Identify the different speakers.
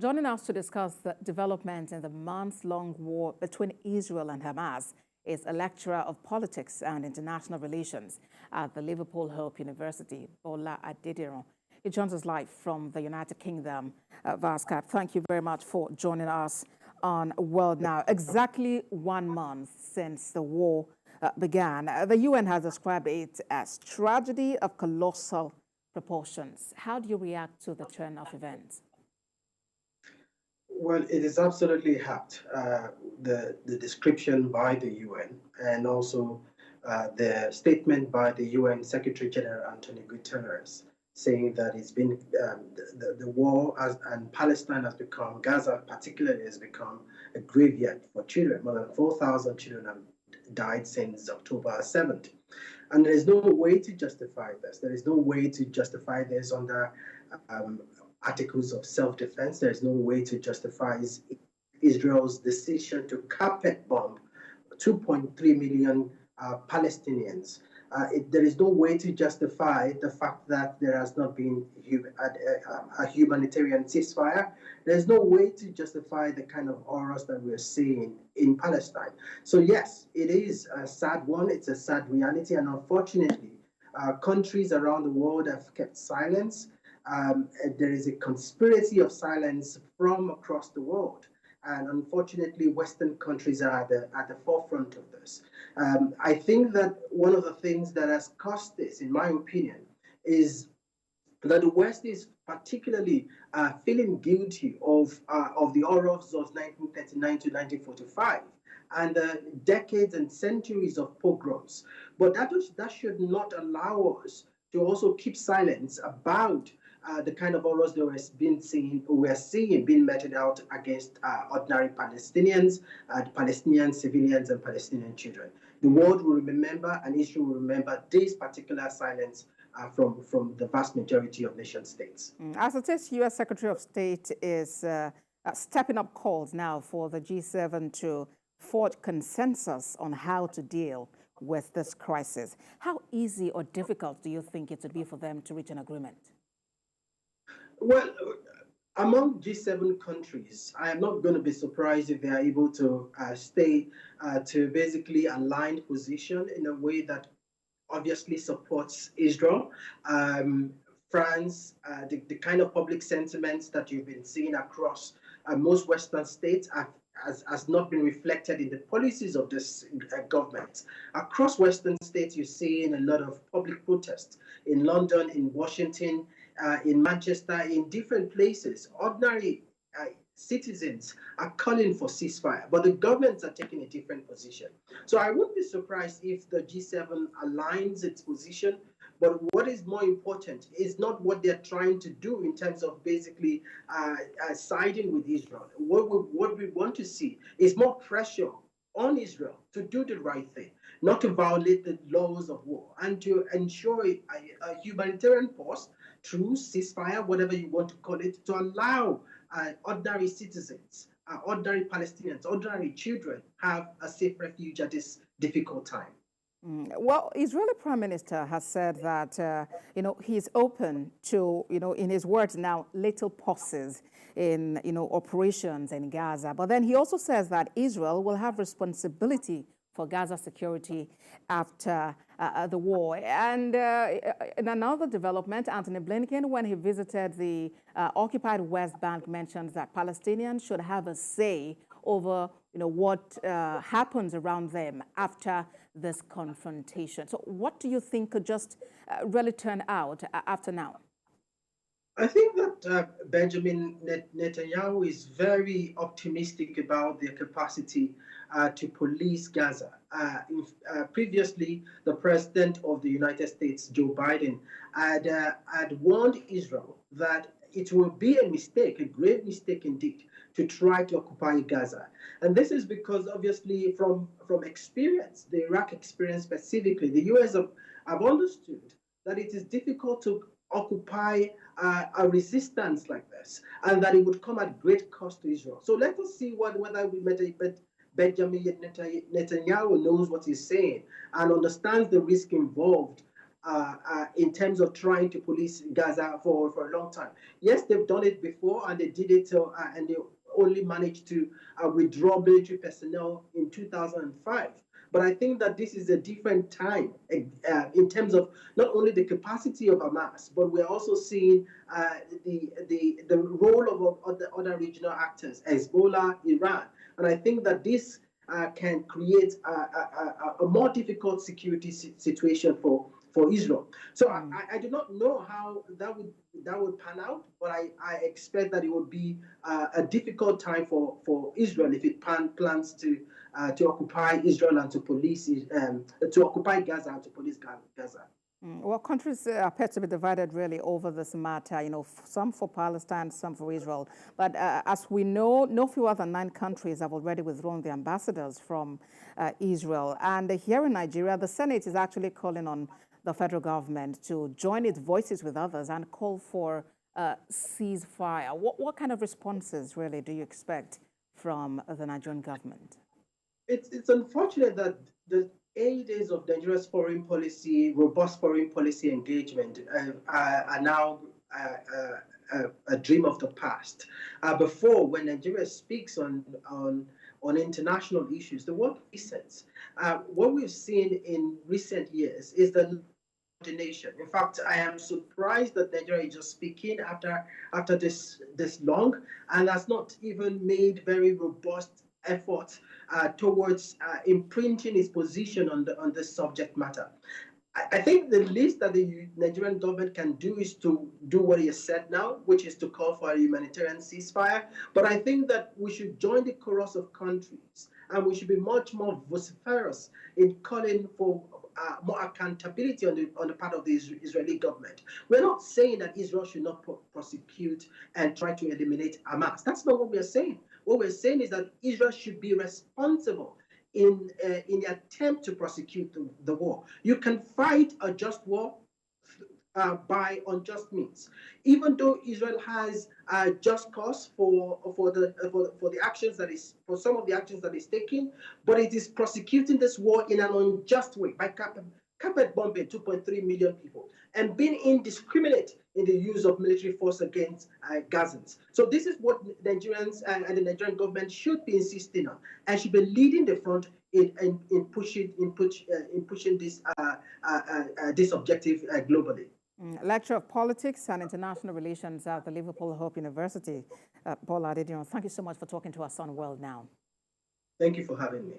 Speaker 1: Joining us to discuss the development in the months-long war between Israel and Hamas is a lecturer of politics and international relations at the Liverpool Hope University, Bola Adediran. He joins us live from the United Kingdom. Vascat, thank you very much for joining us on World Now. Exactly 1 month since the war began, the UN has described it as tragedy of colossal proportions. How do you react to the turn of events?
Speaker 2: Well, it is absolutely apt, the description by the UN and also the statement by the UN Secretary General Antonio Guterres saying that it's been the war and Palestine has become, Gaza particularly has become a graveyard for children. More than 4,000 children have died since October 7th. And there is no way to justify this. There is no way to justify this under articles of self-defense. There is no way to justify Israel's decision to carpet bomb 2.3 million Palestinians. There is no way to justify the fact that there has not been a humanitarian ceasefire. There's no way to justify the kind of horrors that we're seeing in Palestine. So yes, it is a sad one. It's a sad reality. And unfortunately, countries around the world have kept silence. There is a conspiracy of silence from across the world. And unfortunately, Western countries are at the forefront of this. I think that one of the things that has caused this, in my opinion, is that the West is particularly feeling guilty of the horrors of 1939 to 1945 and decades and centuries of pogroms. But that should not allow us to also keep silence about the kind of horrors that we're seeing being meted out against ordinary Palestinians, Palestinian civilians, and Palestinian children. The world will remember, and Israel will remember this particular silence from the vast majority of nation states.
Speaker 1: As it is, U.S. Secretary of State is stepping up calls now for the G7 to forge consensus on how to deal with this crisis. How easy or difficult do you think it would be for them to reach an agreement?
Speaker 2: Well, among G7 countries, I am not going to be surprised if they are able to stay to basically align position in a way that obviously supports Israel. France, the kind of public sentiments that you've been seeing across most Western states has not been reflected in the policies of this government. Across Western states, you're seeing a lot of public protests in London, in Washington, in Manchester, in different places. Ordinary citizens are calling for ceasefire, but the governments are taking a different position. So I wouldn't be surprised if the G7 aligns its position, but what is more important is not what they're trying to do in terms of basically siding with Israel. What we want to see is more pressure on Israel to do the right thing, not to violate the laws of war, and to ensure a humanitarian pause through ceasefire, whatever you want to call it, to allow ordinary citizens, ordinary Palestinians, ordinary children have a safe refuge at this difficult time.
Speaker 1: Well, Israeli Prime Minister has said that, he's open to, in his words now, little pauses in, operations in Gaza. But then he also says that Israel will have responsibility for Gaza security after the war. And in another development, Anthony Blinken, when he visited the occupied West Bank, mentions that Palestinians should have a say over what happens around them after this confrontation. So what do you think could just really turn out after now?
Speaker 2: I think that Benjamin Netanyahu is very optimistic about their capacity to police Gaza. Previously, the president of the United States, Joe Biden, had warned Israel that it will be a mistake, a grave mistake indeed, to try to occupy Gaza. And this is because, obviously, from experience, the Iraq experience specifically, the US have understood that it is difficult to occupy a resistance like this, and that it would come at great cost to Israel. So let us see whether Benjamin Netanyahu knows what he's saying and understands the risk involved in terms of trying to police Gaza for a long time. Yes, they've done it before, and they did it, and they only managed to withdraw military personnel in 2005. But I think that this is a different time in terms of not only the capacity of Hamas, but we're also seeing the role of the other regional actors, Hezbollah, Iran. And I think that this can create a more difficult security situation for Israel. So I do not know how that would pan out, but I expect that it would be a difficult time for Israel if it plans to occupy Israel and to police to occupy Gaza and to police Gaza.
Speaker 1: Well, countries appear to be divided really over this matter, some for Palestine, some for Israel. But as we know, no fewer than 9 countries have already withdrawn their ambassadors from Israel. And here in Nigeria, the Senate is actually calling on the federal government to join its voices with others and call for ceasefire. What kind of responses really do you expect from the Nigerian government?
Speaker 2: It's unfortunate that the 8 days of Nigeria's foreign policy, robust foreign policy engagement, are now a dream of the past. Before, when Nigeria speaks on international issues, the word recent. What we've seen in recent years is the coordination. In fact, I am surprised that Nigeria is just speaking after this long, and has not even made very robust efforts towards imprinting its position on this subject matter. I think the least that the Nigerian government can do is to do what he has said now, which is to call for a humanitarian ceasefire. But I think that we should join the chorus of countries, and we should be much more vociferous in calling for more accountability on the part of the Israeli government. We're not saying that Israel should not prosecute and try to eliminate Hamas. That's not what we're saying. What we're saying is that Israel should be responsible in the attempt to prosecute the war. You can fight a just war by unjust means, even though Israel has just cause for the actions that is for some of the actions that is taking, but it is prosecuting this war in an unjust way by carpet bombing 2.3 million people and being indiscriminate in the use of military force against Gazans. So this is what Nigerians and the Nigerian government should be insisting on, and should be leading the front in pushing this objective globally.
Speaker 1: Lecturer of Politics and International Relations at the Liverpool Hope University, Paul Adediran. Thank you so much for talking to us on World Now.
Speaker 2: Thank you for having me.